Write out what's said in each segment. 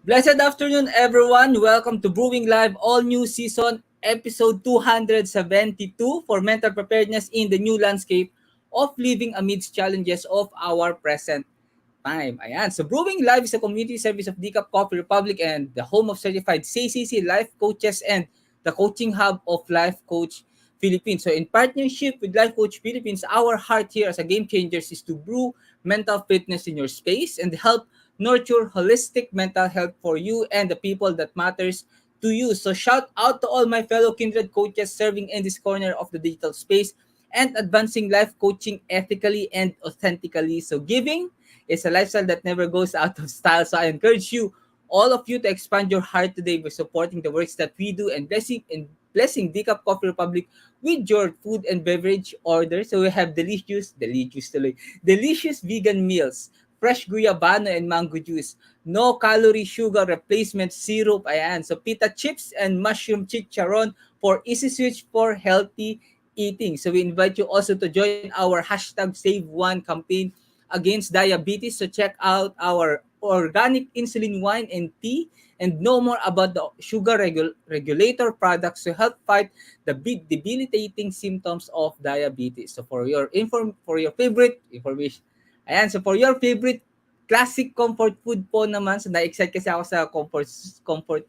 Blessed afternoon, everyone. Welcome to Brewing Live, all new season, episode 272 for mental preparedness in the new landscape of living amidst challenges of our present time. Ayan. So Brewing Live is a community service of Decaf Coffee Republic and the home of certified CACC life coaches and the coaching hub of Life Coach Philippines. So in partnership with Life Coach Philippines, our heart here as a game changers is to brew mental fitness in your space and help nurture holistic mental health for you and the people that matters to you. So shout out to all my fellow kindred coaches serving in this corner of the digital space and advancing life coaching ethically and authentically. So giving is a lifestyle that never goes out of style. So I encourage you, all of you, to expand your heart today by supporting the works that we do and blessing Decaf Coffee Republic with your food and beverage order. So we have delicious vegan meals, fresh guyabano and mango juice, no calorie sugar replacement syrup, ayan. So pita chips and mushroom chicharon for easy switch for healthy eating. So we invite you also to join our hashtag Save One campaign against diabetes. So check out our organic insulin wine and tea and know more about the sugar regulator products to help fight the big debilitating symptoms of diabetes. So for your favorite information, ayan, so for your favorite classic comfort food po naman, so na-excite kasi ako sa comfort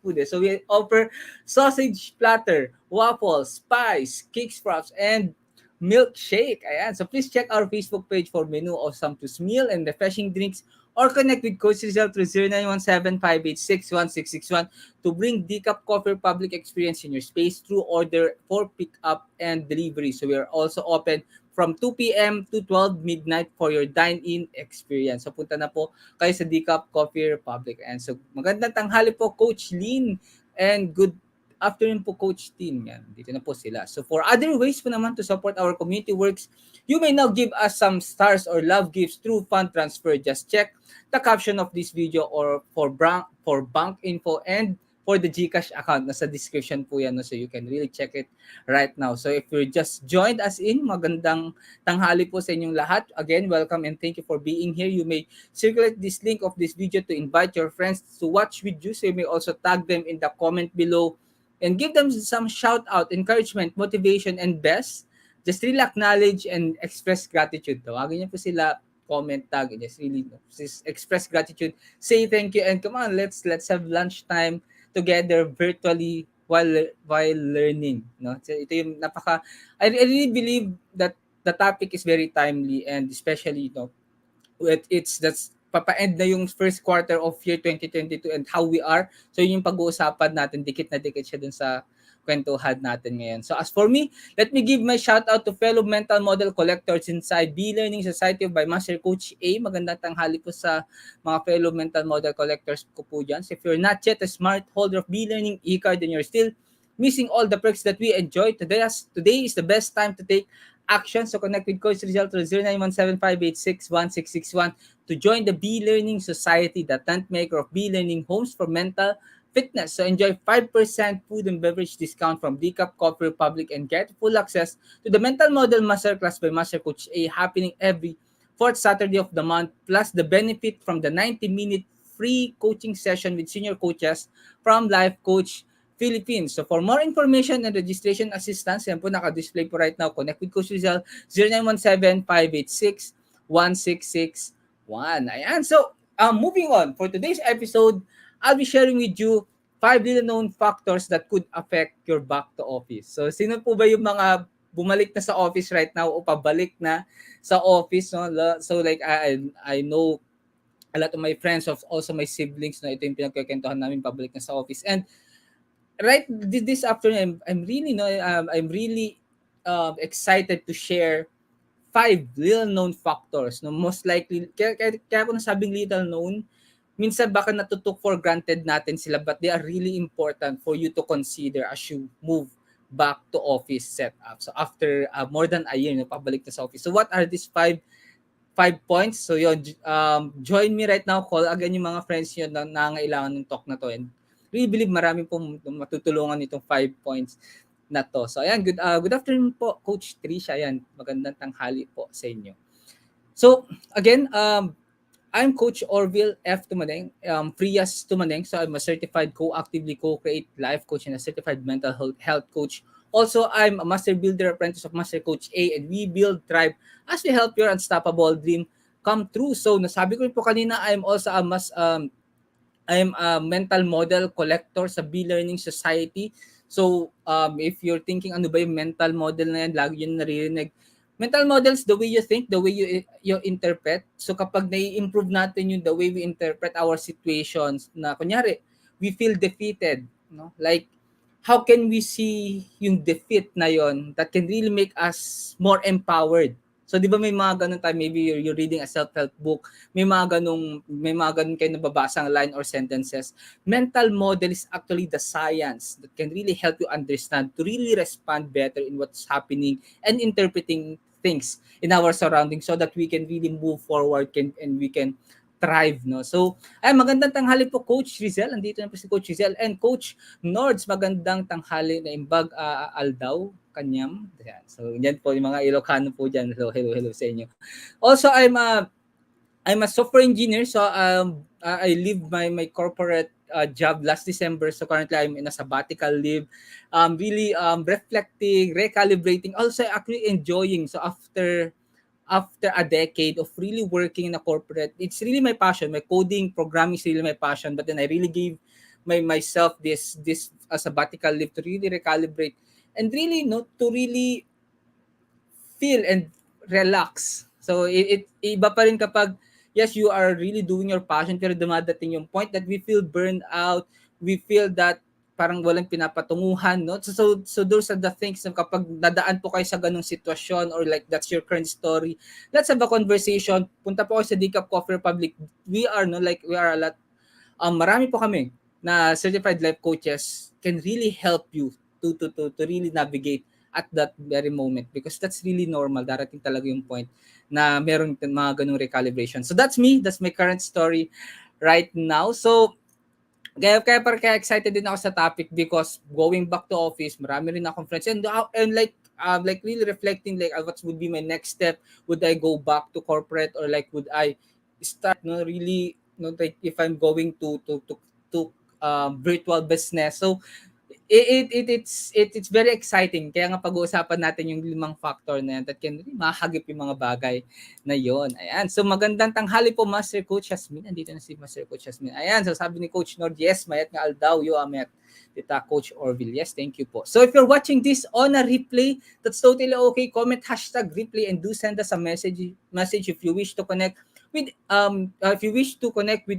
food eh. So we offer sausage platter, waffles, pies, cake sprouts, and milkshake. Ayan. So please check our Facebook page for menu of sumptuous meal and refreshing drinks or connect with Coach Rezzhel through 0917-586-1661 to bring Decaf Coffee Public Experience in your space through order for pickup and delivery. So we are also open from 2 p.m. to 12 midnight for your dine-in experience. So punta na po kayo sa Decaf Coffee Republic. And so magandang tanghali po, Coach Lynn, and good afternoon po, Coach Team. Yan, dito na po sila. So for other ways po naman to support our community works, you may now give us some stars or love gifts through fund transfer. Just check the caption of this video or for bank info and for the GCash account. Nasa description po yan, no? So you can really check it right now. So if you just joined us in, magandang tanghali po sa inyong lahat. Again, welcome and thank you for being here. You may circulate this link of this video to invite your friends to watch with you. So you may also tag them in the comment below and give them some shout out, encouragement, motivation, and best. Just really acknowledge and express gratitude. Tawagin niyo po sila, comment tag, and just express gratitude. Say thank you, and come on, let's have lunchtime together virtually while learning. No, so ito yung napaka. I really believe that the topic is very timely and especially it's that's papa-end na yung first quarter of year 2022 and how we are. So yun yung pag-uusapan natin, dikit na dikit siya dun sa kwentuhan natin ngayon. So as for me, let me give my shout out to fellow mental model collectors inside B-Learning Society by Master Coach A. Magandang tanghali po sa mga fellow mental model collectors ko po dyan. So if you're not yet a smart holder of B-Learning e-card and you're still missing all the perks that we enjoy, today is the best time to take action. So connect with Coach Rezzhel through 0917-586-1661 to join the B-Learning Society, the tent maker of B-Learning homes for mental fitness. So enjoy 5% food and beverage discount from Decaf Coffee Republic and get full access to the Mental Model Masterclass by Master Coach A happening every fourth Saturday of the month, plus the benefit from the 90-minute free coaching session with senior coaches from Life Coach Philippines. So for more information and registration assistance, yan po naka-display po right now. Connect with Coach Rezzhel, 0917-586-1661. Ayan. So, moving on. For today's episode, I'll be sharing with you 5 little known factors that could affect your back to office. So, sino po ba yung mga bumalik na sa office right now o pabalik na sa office? No? So, like, I know a lot of my friends, of also my siblings, no, ito yung pinagkakwentuhan namin, pabalik na sa office. And right this afternoon, I'm really excited to share 5 little known factors. No, most likely, kaya ko nasabing little known, minsan baka natutok for granted natin sila, but they are really important for you to consider as you move back to office setup. So after more than a year, no, pabalik na sa office. So what are these five points? So yun, join me right now, call again yung mga friends nyo na nangailangan ng talk na to, and really believe marami pong matutulungan itong 5 points na to. So ayan, good afternoon po, Coach Trisha. Ayan, magandang tanghali po sa inyo. So again, I'm Coach Orvyl F. Tumaneng, Frias Tumaneng. So I'm a certified co-actively co-create life coach and a certified mental health coach. Also, I'm a master builder apprentice of Master Coach A, and we build thrive as we help your unstoppable dream come true. So nasabi ko rin po kanina, I'm a mental model collector sa B-Learning Society. So, if you're thinking ano ba yung mental model na yan, lagi yun naririnig. Mental models, the way you think, the way you interpret. So, kapag nai-improve natin yung the way we interpret our situations, na kunyari, we feel defeated. No? Like, how can we see yung defeat na yon that can really make us more empowered? So, di ba may mga ganun time, maybe you're reading a self-help book, may mga ganun kayo nababasa ang line or sentences. Mental model is actually the science that can really help you understand to really respond better in what's happening and interpreting things in our surroundings so that we can really move forward and we can thrive, no? So, magandang tanghali po, Coach Rezzhel. Andito na po si Coach Rezzhel and Coach Nords. Magandang tanghali na imbag aldaw kanyam. Yan. So, yan po yung mga Ilocano po dyan. So, hello sa inyo. Also, I'm a software engineer. So, I leave my corporate job last December. So, currently, I'm in a sabbatical leave. Really reflecting, recalibrating, also actually enjoying. So, after a decade of really working in a corporate, it's really my passion. My coding, programming is really my passion. But then I really gave myself this sabbatical leave to really recalibrate and really to really feel and relax. So iba pa rin kapag yes, you are really doing your passion pero dumadating yung point that we feel burned out, we feel that parang walang pinapatunguhan, no? So those are the things na kapag nadaan po kayo sa ganung sitwasyon or like that's your current story, let's have a conversation. Punta po kayo sa GCash Coffee Republic. We are a lot, marami po kami na certified life coaches can really help you to really navigate at that very moment because that's really normal. Darating talaga yung point na meron mga ganung recalibration. So that's me. That's my current story right now. So kaya excited din ako sa topic because going back to office, marami rin akong friends and like really reflecting like what would be my next step. Would I go back to corporate or like would I start really like if I'm going to virtual business. So it's very exciting. Kaya nga pag-uusapan natin yung 5 factor na yan that can really mahagip yung mga bagay na yon. Ayan. So magandang tanghali po, Master Coach Jasmine. Andito na si Master Coach Jasmine. Ayan. So sabi ni Coach Nord, yes, mayat nga aldaw, yo amet. Tita Coach Orvyl. Yes, thank you po. So if you're watching this on a replay, that's totally okay. Comment #replay and do send us a message if you wish to connect with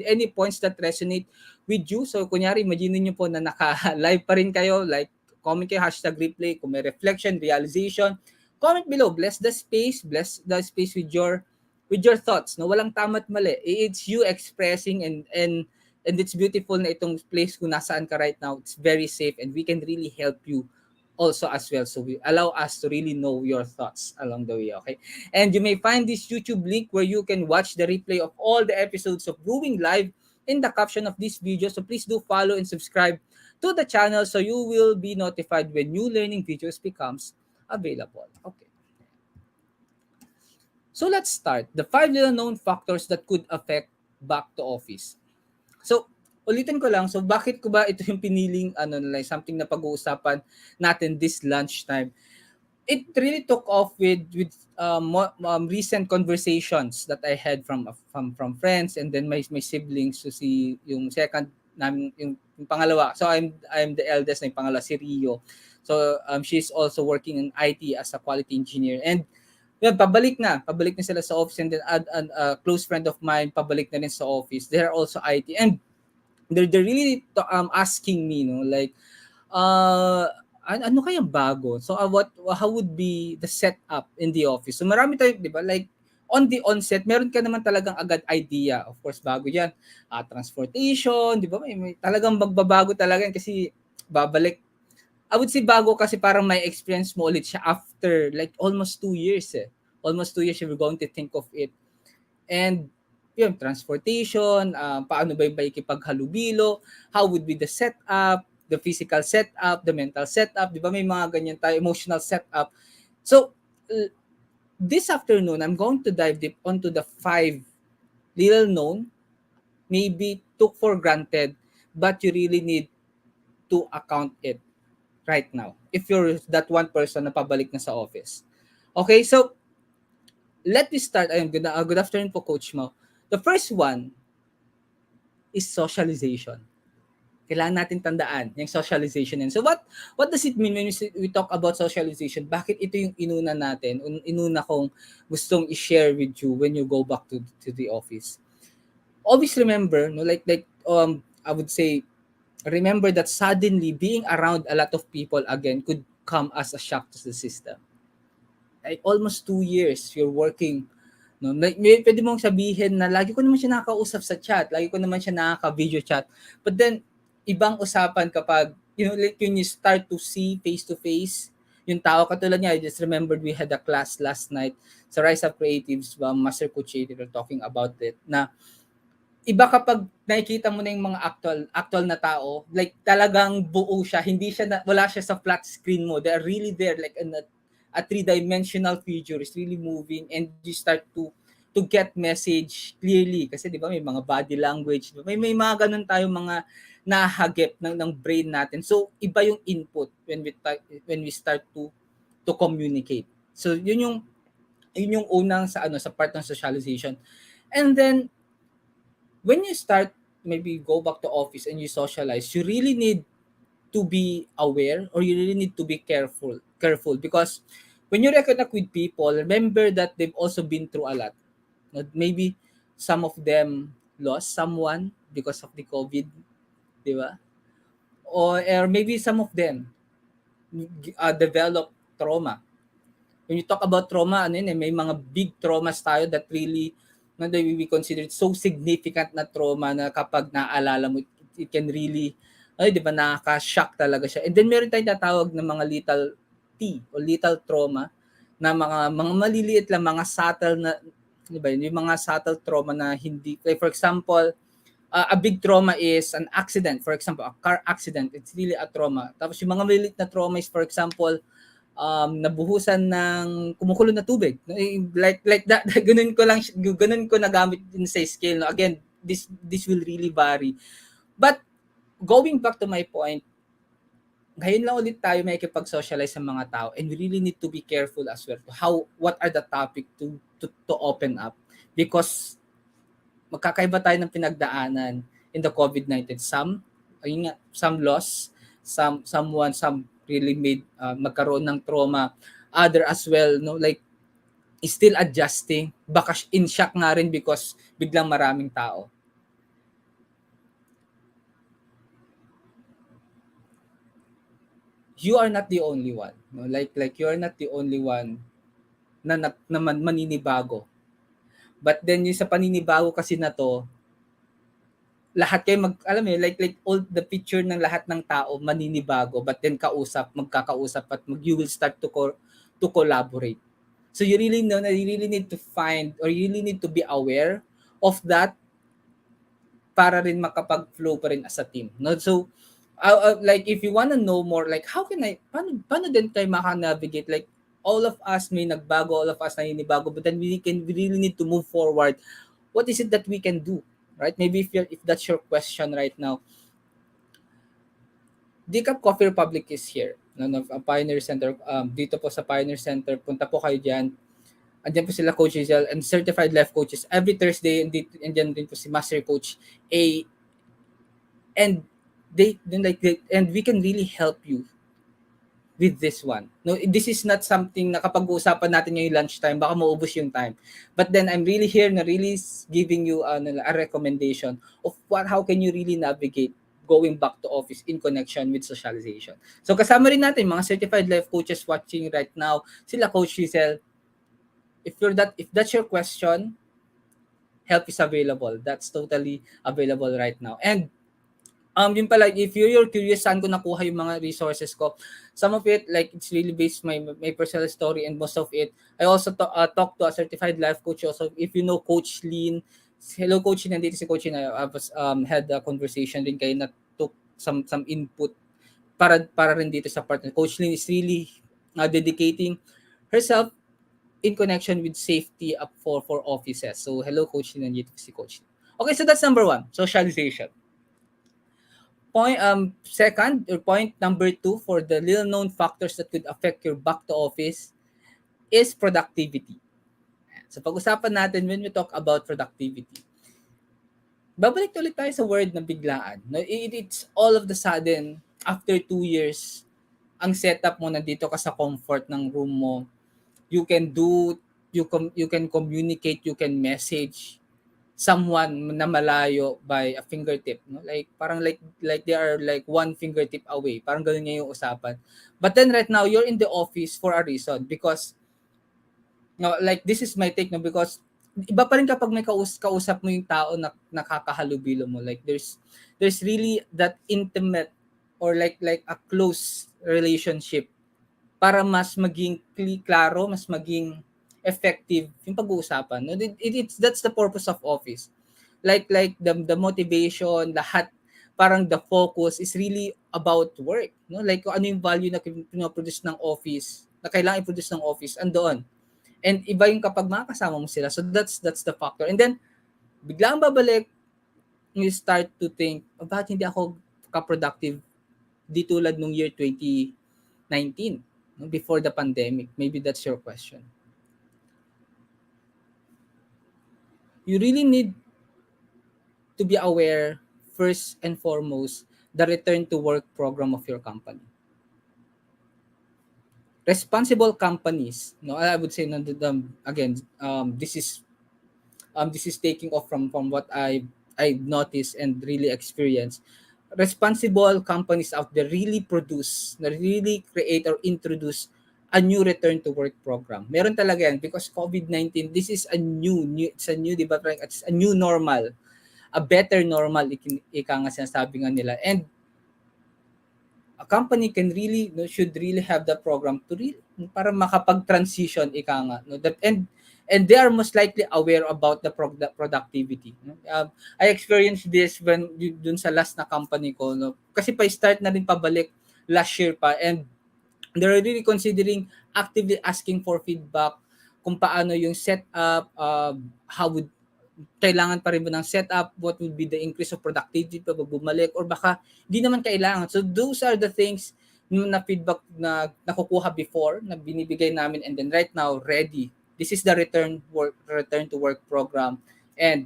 any points that resonate with you. So kunyari, imagine niyo po na naka-live pa rin kayo, like comment kayo #replay kung may reflection, realization, comment below. Bless the space with your thoughts. No, walang tama at mali. It's you expressing and it's beautiful na itong place kung nasaan ka right now. It's very safe and we can really help you also as well. So we allow us to really know your thoughts along the way, okay? And you may find this YouTube link where you can watch the replay of all the episodes of Brewing Live in the caption of this video. So please do follow and subscribe to the channel so you will be notified when new learning videos becomes available. Okay. So let's start. The 5 little known factors that could affect back to office. So, ulitin ko lang. So, bakit ko ba ito yung piniling like something na pag-uusapan natin this lunchtime? It really took off with recent conversations that I had from friends and then my siblings. So si yung second namin yung pangalawa. So I'm the eldest na yung pangalawa si Rio. So she's also working in IT as a quality engineer and yun, pabalik na sila sa office and then a close friend of mine pabalik na rin sa office. They're also IT and they're really asking me like ano kayang bago? So how would be the setup in the office? So marami tayo, 'di ba? Like on the onset, meron ka naman talagang agad idea. Of course, bago 'yan. Transportation, 'di ba? May talagang magbabago talaga yan kasi babalik. I would say bago kasi parang may experience mo ulit siya after like almost 2 years eh. Almost 2 years you're going to think of it. And yun, transportation, paano ba yung ikipaghalubilo, how would be the setup, the physical setup, the mental setup, di ba may mga ganyan tayo, emotional setup. So, this afternoon, I'm going to dive deep onto the 5 little known, maybe took for granted, but you really need to account it right now if you're that one person na pabalik na sa office. Okay, so let me start. Ayun, good afternoon po, Coach Mo. The first one is socialization. Kailangan natin tandaan yung socialization. And so what does it mean when we talk about socialization? Bakit ito yung inuna natin? Inuna kong gustong i-share with you when you go back to the office. Always remember, no, I would say, remember that suddenly being around a lot of people again could come as a shock to the system. Like almost 2 years you're working, no, pwede mong sabihin na lagi ko naman siya nakakausap sa chat, lagi ko naman siya nakaka-video chat, but then ibang usapan kapag like when you start to see face to face yung tao. Katulad niya, I just remembered we had a class last night sa Rise Up Creatives, Master Coach Rezzhel talking about it, na iba kapag nakikita mo na yung mga actual na tao, like talagang buo siya, hindi siya wala siya sa flat screen mo. They are really there, like a three-dimensional figure is really moving, and you start to get message clearly kasi 'di ba may mga body language, may mga ganun tayo mga nahagip ng brain natin. So iba yung input when we start to communicate. So yun yung unang sa part ng socialization. And then when you start, maybe go back to office and you socialize, you really need to be aware, or you really need to be careful because when you reconnect with people, remember that they've also been through a lot. Maybe some of them lost someone because of the COVID, di ba? Or maybe some of them develop trauma. When you talk about trauma, may mga big traumas tayo that really that we consider it so significant na trauma na kapag naalala mo, it can really, di ba, nakaka-shock talaga siya. And then meron tayong tatawag na mga little T o little trauma na mga maliliit lang, mga subtle na, di ba, yung mga subtle trauma na hindi, like for example, a big trauma is an accident. For example, a car accident, it's really a trauma. Tapos yung mga maliliit na trauma is, for example, nabuhusan ng kumukulo na tubig. Like that, ganun ko nagamit din sa scale. No? Again, this will really vary. But going back to my point, ngayon lang ulit tayo may makikipag-socialize sa mga tao, and we really need to be careful as well to what are the topic to open up, because magkakaiba tayo ng pinagdaanan in the COVID-19. Some loss, some really made magkaroon ng trauma, other as well, no, like still adjusting, baka in shock nga rin because biglang maraming tao. You are not the only one, no, like you are not the only one na maninibago. But then yung sa paninibago kasi na to, lahat kayo alam mo, like all the picture ng lahat ng tao maninibago, but then magkakausap at you will start to collaborate. So you really need to find, or you really need to be aware of that para rin makapag-flow pa rin as a team. No? So like if you want to know more, like how can paano din tayo maka-navigate, like all of us may nagbago, all of us naninibago, but then we really need to move forward. What is it that we can do? Right? Maybe if that's your question right now, GCash Coffee Republic is here. Pioneer Center, dito po sa Pioneer Center, punta po kayo diyan. Andiyan po sila Coach Rezzhel and certified life coaches every Thursday, and andiyan din po si Master Coach A, and and we can really help you with this one. No, this is not something na kapag uusapan natin ngayong lunchtime, baka maubos yung time. But then I'm really here na really giving you a recommendation of how can you really navigate going back to office in connection with socialization. So kasama rin natin mga certified life coaches watching right now, sila Coach Rezzhel. If that's your question, help is available. That's totally available right now. And yun pala, if you're curious saan ko nakuha yung mga resources ko, some of it, like it's really based my personal story, and most of it, I also talk to a certified life coach also. If you know Coach Lynn, hello Coach Lynn, nandito si Coach Lynn, I was had a conversation din kayo na took some input para rin dito sa partner. Coach Lynn is really dedicating herself in connection with safety up for offices. So hello, Coach Lin, and si Coach Lin. Okay, so that's number one, socialization. Second, or point number two for the little known factors that could affect your back to office is productivity. So pag-usapan natin when we talk about productivity. Babalik ulit tayo sa word na biglaan. No, it's all of the sudden, after 2 years, ang setup mo nandito ka sa comfort ng room mo. You can do, you can communicate, you can message someone na malayo by a fingertip, no? Like parang like they are like one fingertip away. Parang ganoon niya yung usapan. But then right now you're in the office for a reason because no, like this is my take no, because iba pa rin kapag may kausap mo yung tao na nakakahalubilo mo, like there's really that intimate or like a close relationship para mas maging klaro, mas maging effective yung pag-uusapan. No? It's that's the purpose of office. Like the motivation, lahat parang the focus is really about work, no? Like kung ano yung value na pinoproduce ng office, na kailangan i-produce ng office, andoon. And iba yung kapag makakasama mo sila. So that's the factor. And then biglang babalik, you start to think, oh, bakit hindi ako ka-productive di tulad nung year 2019, no? Before the pandemic? Maybe that's your question. You really need to be aware, first and foremost, the return to work program of your company. Responsible companies, no, I would say, no, again, this is taking off from what I noticed and really experienced. Responsible companies out there really produce, really create or introduce a new return to work program. Meron talaga yan because COVID-19, this is a new it's a new, di ba? It's a new normal, a better normal, ika nga sinasabi nga nila. And a company can really, no, should really have the program to really, para makapag-transition, ika nga. No? And they are most likely aware about the productivity. No? I experienced this when dun sa last na company ko. No? Kasi pa-start na rin pabalik last year pa. And they're really considering actively asking for feedback kung paano yung setup, how would kailangan pa rin ba ng setup, what would be the increase of productivity pag bumalik, or baka di naman kailangan. So those are the things na feedback na nakukuha before, na binibigay namin, and then right now, ready. This is the return to work program, and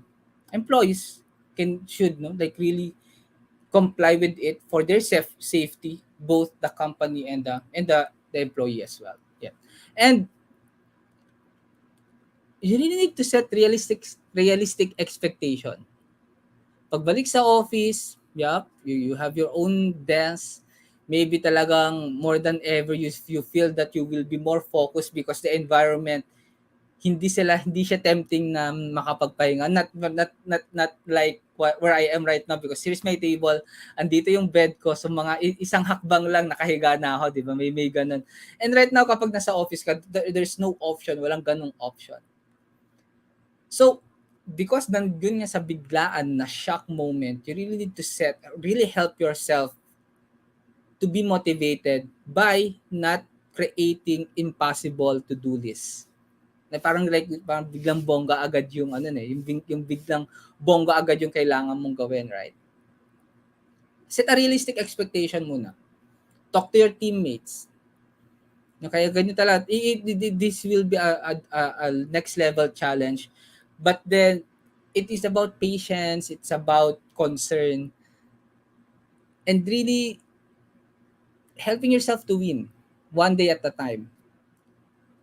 employees should, no, like really comply with it for their safety, both the company and the employee as well. Yeah. And you really need to set realistic expectation. Pagbalik sa office, you have your own desk. Maybe talagang more than ever you feel that you will be more focused because the environment hindi siya tempting na makapagpahinga. Not like where I am right now, because here's my table, andito yung bed ko, so mga isang hakbang lang nakahiga na ako, di ba? May ganun. And right now kapag nasa office ka, there's no option, walang ganung option. So, because nandun nga sa biglaan na shock moment, you really need to really help yourself to be motivated by not creating impossible to-do list. Na parang biglang bongga agad yung yung biglang bongga agad yung kailangan mong gawin, right? Set a realistic expectation muna. Talk to your teammates. Kaya ganyan talaga. This will be a next level challenge. But then, it is about patience, it's about concern, and really helping yourself to win one day at a time.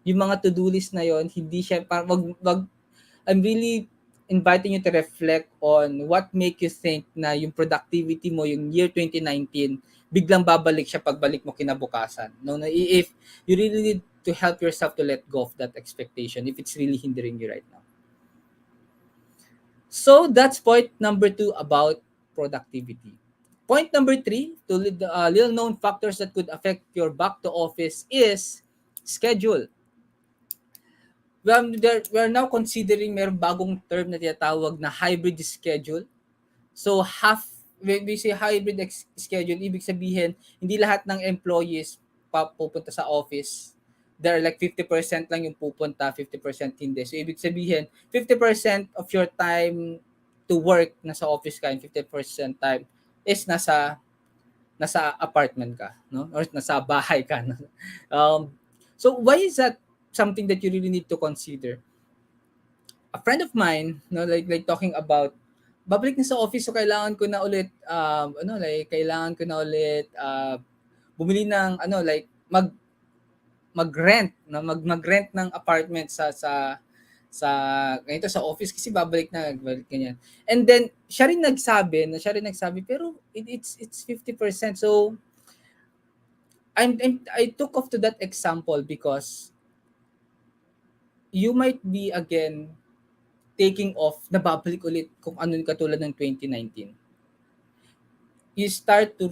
Yung mga to-do list na yon, hindi siya, I'm really inviting you to reflect on what make you think na yung productivity mo, yung year 2019, biglang babalik siya pagbalik mo kinabukasan. No, if you really need to help yourself to let go of that expectation if it's really hindering you right now. So that's point number 2 about productivity. Point number 3, to little known factors that could affect your back to office is schedule. We're now considering mayroong bagong term na tinatawag na hybrid schedule. So when we say hybrid schedule, ibig sabihin, hindi lahat ng employees pupunta sa office there are like 50% lang yung pupunta, 50% hindi. So, ibig sabihin, 50% of your time to work nasa office ka and 50% time is nasa apartment ka, no? Or nasa bahay ka. No? So, why is that something that you really need to consider? A friend of mine, no, like talking about babalik na sa office, so kailangan ko na ulit kailangan ko na ulit bumili ng mag-rent, no, mag-rent ng apartment sa ganito sa office kasi babalik ganyan. And then siya rin nagsabi pero it's 50%. So I took off to that example because you might be again taking off na babalik ulit kung ano yung katulad ng 2019. You start to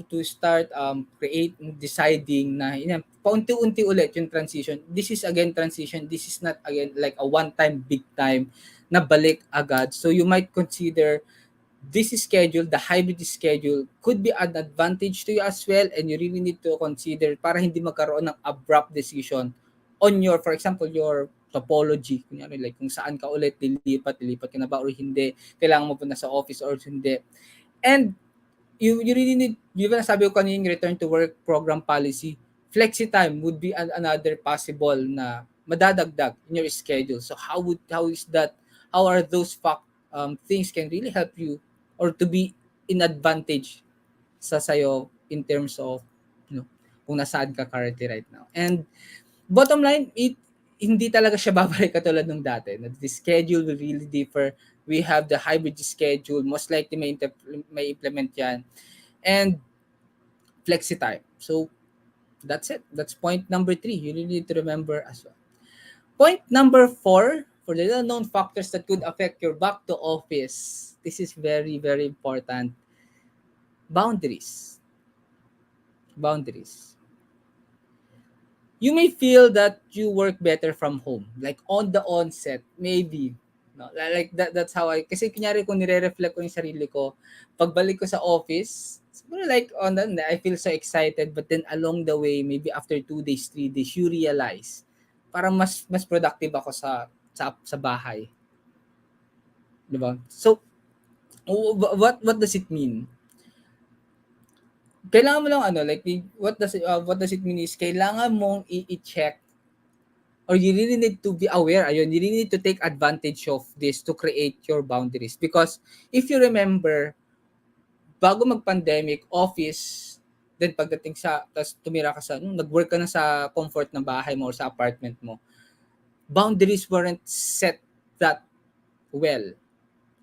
create deciding na paunti-unti ulit yung transition. This is again transition. This is not again like a one time big time na balik agad. So you might consider this schedule, the hybrid schedule could be an advantage to you as well, and you really need to consider para hindi magkaroon ng abrupt decision on your, for example, your topology. Kunyari, like kung saan ka ulit lilipat ka na ba or hindi, kailangan mo punta sa office or hindi. And you really need, given na sabi ko kanina yung return to work program policy, flexi time would be another possible na madadagdag in your schedule. So how is that, how are those things can really help you or to be in advantage sa sayo in terms of kung nasaan ka currently right now. And bottom line, hindi talaga siya babalik katulad nung dati. The schedule will really differ. We have the hybrid schedule. Most likely may implement yan. And flexi time. So, that's it. That's point number 3. You really need to remember as well. Point number 4, for the unknown factors that could affect your back to office. This is very, very important. Boundaries. You may feel that you work better from home, like on the onset, maybe. No, like that's how kasi kunyari kung nire-reflect ko yung sarili ko, pagbalik ko sa office, siguro like I feel so excited, but then along the way, maybe after 2 days, 3 days, you realize, parang mas productive ako sa bahay. Diba? So, what does it mean? Kailangan mo lang what does it mean is kailangan mong i-check or you really need to be aware, you really need to take advantage of this to create your boundaries. Because if you remember, bago mag-pandemic, office, then pagdating tas tumira ka nag-work ka na sa comfort ng bahay mo or sa apartment mo, boundaries weren't set that well.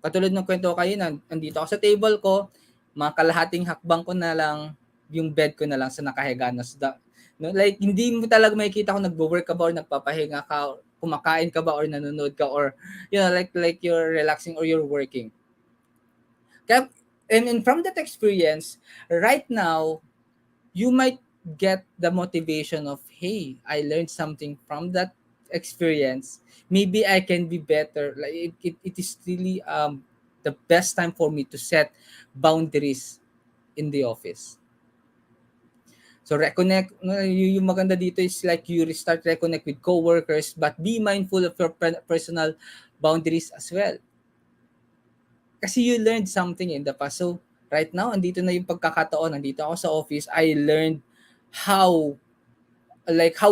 Katulad ng kwento ko kayo, nandito ako sa table ko, mga kalahating hakbang ko na lang, yung bed ko na lang sa nakahiga na no, like hindi mo talaga makikita kung nagwo-work ka ba or nagpapahinga ka, kumakain ka ba or nanonood ka or like you're relaxing or you're working. Kaya and from that experience, right now you might get the motivation of, hey, I learned something from that experience. Maybe I can be better. Like it is really the best time for me to set boundaries in the office. So reconnect, yung maganda dito is like you restart reconnect with coworkers, but be mindful of your personal boundaries as well. Kasi you learned something in the past. So right now, andito na yung pagkakataon, nandito ako sa office, I learned how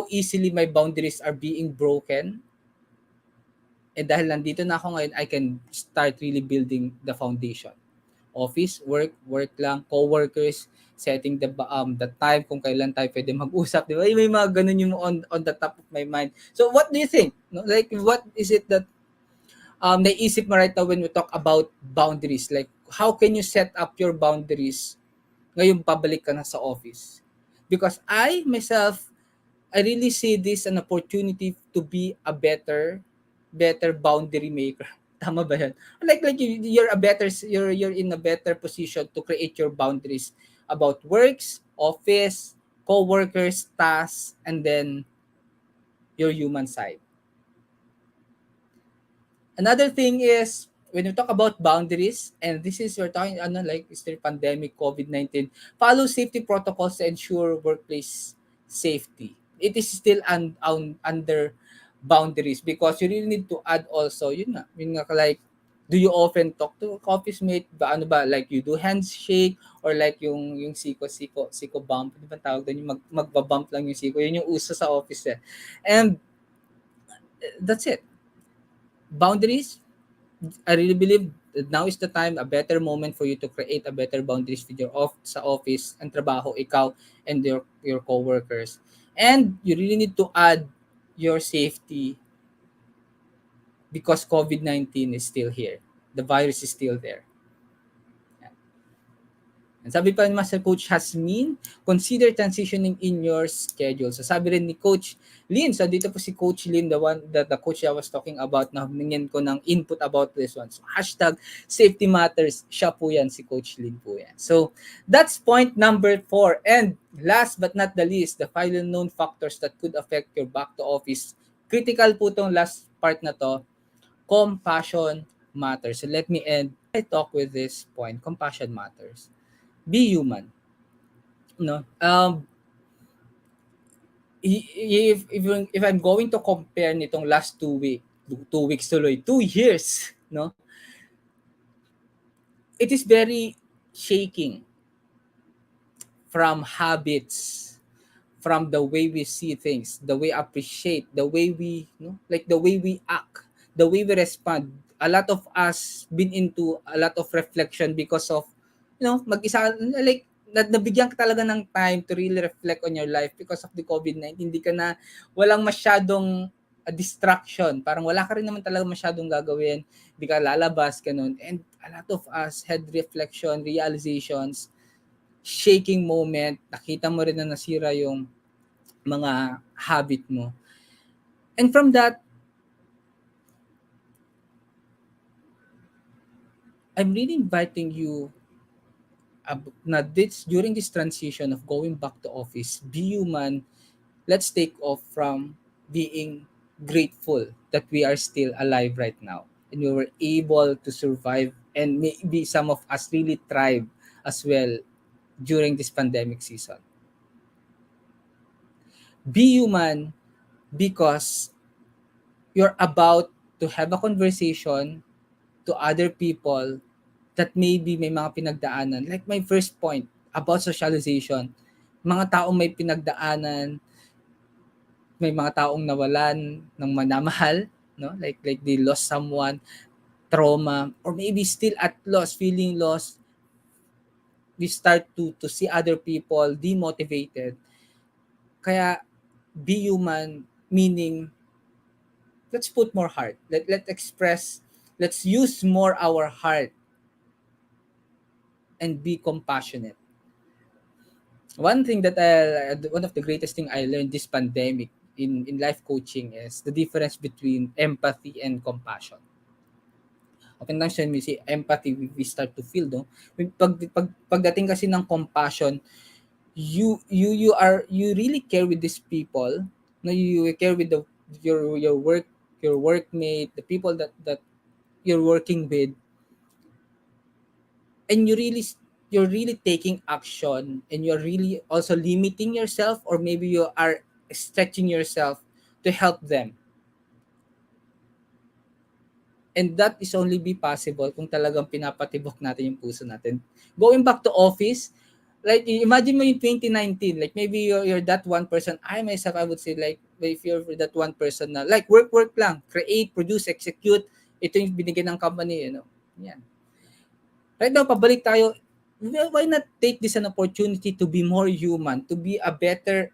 easily my boundaries are being broken. And dahil nandito na ako ngayon, I can start really building the foundation. Office, work lang, co-workers, setting the time kung kailan tayo pwede mag-usap. Di ba? May mga ganun yung on the top of my mind. So what do you think? No? Like what is it that naisip mo right now when we talk about boundaries? Like how can you set up your boundaries ngayong pabalik ka na sa office? Because I myself, I really see this an opportunity to be a better boundary maker. Tama ba yan? Like you're in a better position to create your boundaries about works, office, co-workers, tasks, and then your human side. Another thing is when you talk about boundaries, and this is we're talking like it's the pandemic, COVID-19, follow safety protocols to ensure workplace safety. it is still under boundaries, because you really need to add also, yun nga, like, do you often talk to office mate ba, ano ba, like you do handshake, or like yung siko bump, di ba tawag doon, yung magbabump lang yung siko, yun yung uso sa office eh. And that's it. Boundaries, I really believe that now is the time, a better moment for you to create a better boundaries with your sa office and trabaho, ikaw and your coworkers. And you really need to add your safety, because COVID-19 is still here. The virus is still there. And sabi pa ni Master Coach Hasmin, consider transitioning in your schedule. So sabi rin ni Coach Lin, so dito po si Coach Lin, the coach I was talking about, na humingan ko ng input about this one. So hashtag safety matters, siya po yan, si Coach Lin po yan. So that's point number 4. And last but not the least, the 5 known factors that could affect your back to office. Critical po tong last part na to, compassion matters. So let me end I talk with this point, compassion matters. Be human, no? If I'm going to compare nitong last 2 weeks tuloy, 2 years, no? It is very shaking, from habits, from the way we see things, the way appreciate, the way we, like the way we act, the way we respond. A lot of us been into a lot of reflection because of, mag-isa, like, nabigyan ka talaga ng time to really reflect on your life because of the COVID-19. Hindi ka na, walang masyadong distraction. Parang wala ka rin naman talaga masyadong gagawin. Hindi ka lalabas, ganun. And a lot of us had reflection, realizations, shaking moment, nakita mo rin na nasira yung mga habit mo. And from that, I'm really inviting you na during this transition of going back to office, be human, let's take off from being grateful that we are still alive right now and we were able to survive, and maybe some of us really thrive as well during this pandemic season. Be human, because you're about to have a conversation to other people that maybe may mga pinagdaanan. Like my first point about socialization, mga taong may pinagdaanan, may mga taong nawalan ng manamahal, no? Like they lost someone, trauma, or maybe still at loss, feeling lost. We start to see other people demotivated. Kaya be human, meaning let's put more heart. Let's express, let's use more our heart and be compassionate. One of the greatest thing I learned this pandemic in life coaching is the difference between empathy and compassion. Oftentimes when we say empathy, we start to feel, no? Pagdating kasi ng compassion, you really care with these people, no? You care with your workmate, the people that you're working with, and you're really taking action, and you're really also limiting yourself, or maybe you are stretching yourself to help them. And that is only be possible kung talagang pinapatibok natin yung puso natin. Going back to office, like imagine mo yung 2019, like maybe you're that one person. I myself, I would say, like, if you're that one person na like work lang, create, produce, execute, ito yung binigyan ng company, yan. Right now, pabalik tayo, why not take this an opportunity to be more human, to be a better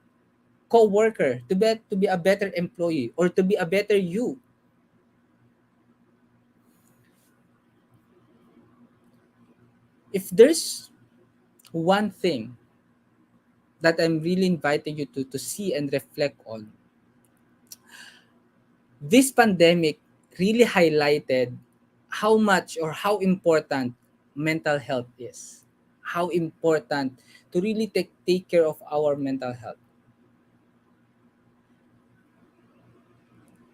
co-worker, to be a better employee, or to be a better you? If there's one thing that I'm really inviting you to see and reflect on, this pandemic really highlighted how much or how important mental health is. How important to really take care of our mental health.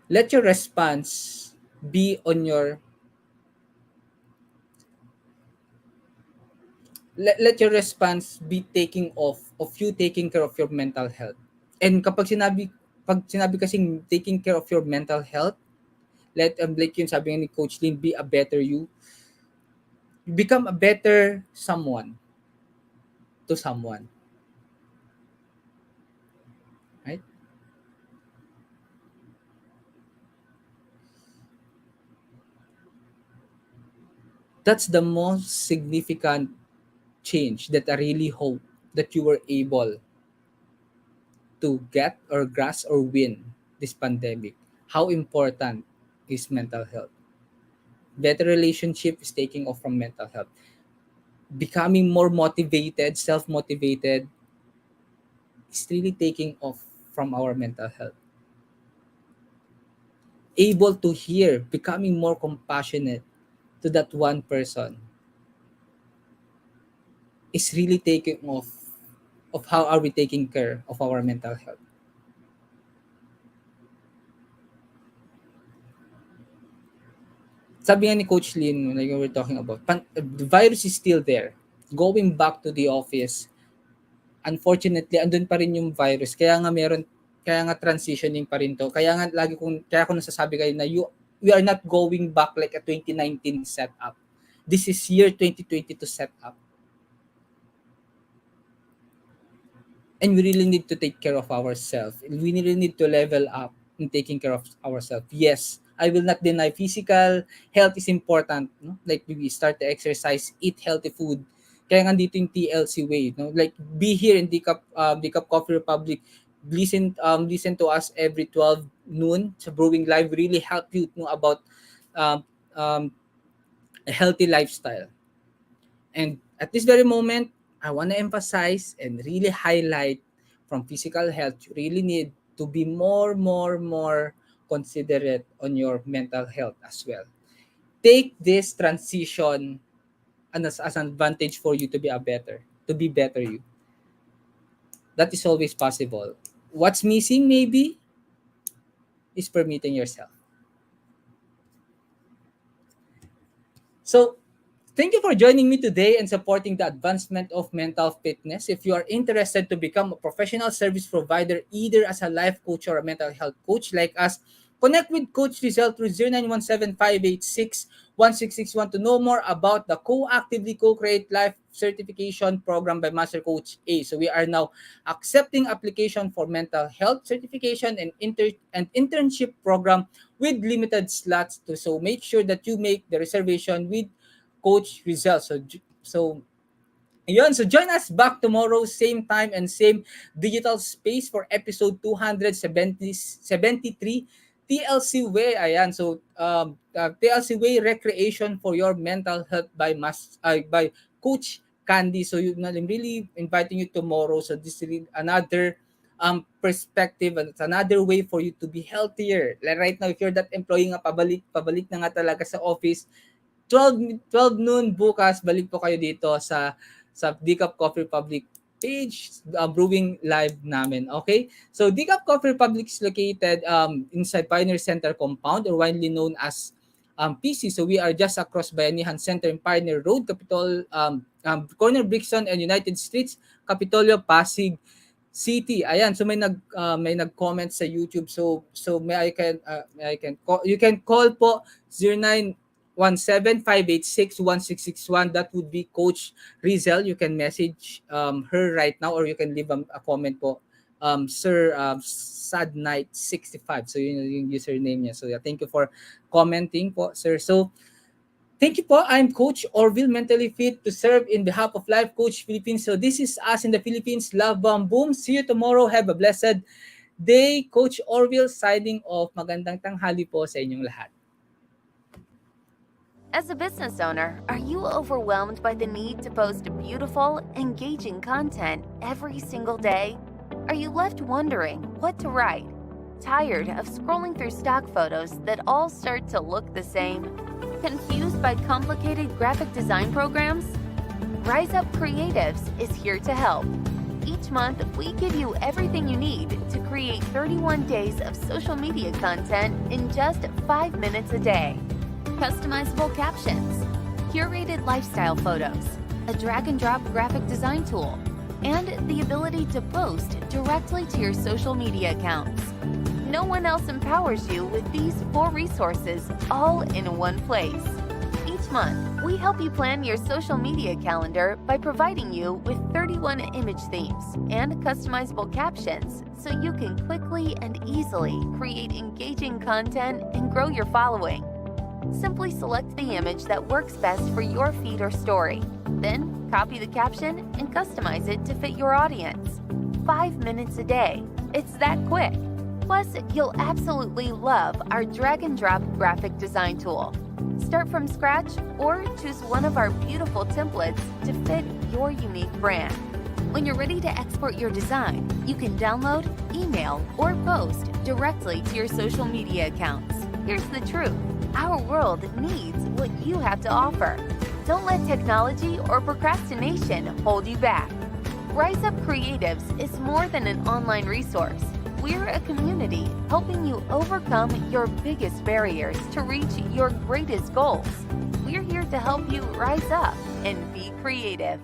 Let your response be on your let your response be taking off of you taking care of your mental health. And pag sinabi kasing taking care of your mental health, like yun sabi nga ni Coach Lin, be a better you. You become a better someone to someone. Right? That's the most significant change that I really hope that you were able to get or grasp or win this pandemic. How important is mental health? Better relationship is taking off from mental health. Becoming more motivated, self-motivated is really taking off from our mental health. Able to hear, becoming more compassionate to that one person is really taking off of how are we taking care of our mental health. Sabi nga ni Coach Lin, like we were talking about, the virus is still there. Going back to the office, unfortunately, andun pa rin yung virus. Kaya nga transitioning pa rin to. Kaya ko nasasabi kayo na we are not going back like a 2019 setup. This is year 2022 setup. And we really need to take care of ourselves. We really need to level up in taking care of ourselves. Yes, I will not deny physical health is important. No? Like we start to exercise, eat healthy food. Kaya nga dito yung TLC way. No? Like be here in Decaf Coffee Republic. Listen to us every 12 noon sa Brewing Live. Really help you know about um, um, a healthy lifestyle. And at this very moment, I want to emphasize and really highlight from physical health, you really need to be more considerate on your mental health as well. Take this transition as an advantage for you to be better you. That is always possible. What's missing maybe is permitting yourself. So, thank you for joining me today and supporting the advancement of mental fitness. If you are interested to become a professional service provider, either as a life coach or a mental health coach like us, connect with Coach Rezzhel through 0917-586-1661 to know more about the Co-Actively Co-Create Life Certification Program by Master Coach A. So we are now accepting application for mental health certification and internship program with limited slots. So make sure that you make the reservation with Coach Rezzhel. So join us back tomorrow, same time and same digital space for episode 273 TLC Way. Ayan, so TLC Way Recreation for Your Mental Health by Coach Candy. So I'm really inviting you tomorrow. So this is another perspective and it's another way for you to be healthier. Like right now, if you're that employee nga pabalik na nga talaga sa office, 12 noon bukas, balik po kayo dito sa Decaf Coffee Republic page, Brewing Live namin. Okay? So, Decaf Coffee Republic is located inside Pioneer Center compound or widely known as PC. So, we are just across Bayanihan Center in Pioneer Road, corner Brixton and United Streets, Capitolio, Pasig City. Ayan, so may nag-comment sa YouTube. So you can call po 0917-586-1661. That would be Coach Rezzhel. You can message her right now or you can leave a comment po. Sir Sad Night 65. So yun yung username niya. So yeah, thank you for commenting po, sir. So thank you po. I'm Coach Orvyl, mentally fit to serve in behalf of Life Coach Philippines. So this is us in the Philippines. Love, bomb, boom. See you tomorrow. Have a blessed day. Coach Orvyl signing off. Magandang tanghali po sa inyong lahat. As a business owner, are you overwhelmed by the need to post beautiful, engaging content every single day? Are you left wondering what to write? Tired of scrolling through stock photos that all start to look the same? Confused by complicated graphic design programs? Rise Up Creatives is here to help. Each month, we give you everything you need to create 31 days of social media content in just 5 minutes a day. Customizable captions, curated lifestyle photos, a drag and drop graphic design tool, and the ability to post directly to your social media accounts. No one else empowers you with these 4 resources all in one place. Each month, we help you plan your social media calendar by providing you with 31 image themes and customizable captions so you can quickly and easily create engaging content and grow your following. Simply select the image that works best for your feed or story. Then, copy the caption and customize it to fit your audience. 5 minutes a day. It's that quick. Plus, you'll absolutely love our drag and drop graphic design tool. Start from scratch or choose one of our beautiful templates to fit your unique brand. When you're ready to export your design, you can download, email, or post directly to your social media accounts. Here's the truth. Our world needs what you have to offer. Don't let technology or procrastination hold you back. Rise Up Creatives is more than an online resource. We're a community helping you overcome your biggest barriers to reach your greatest goals. We're here to help you rise up and be creative.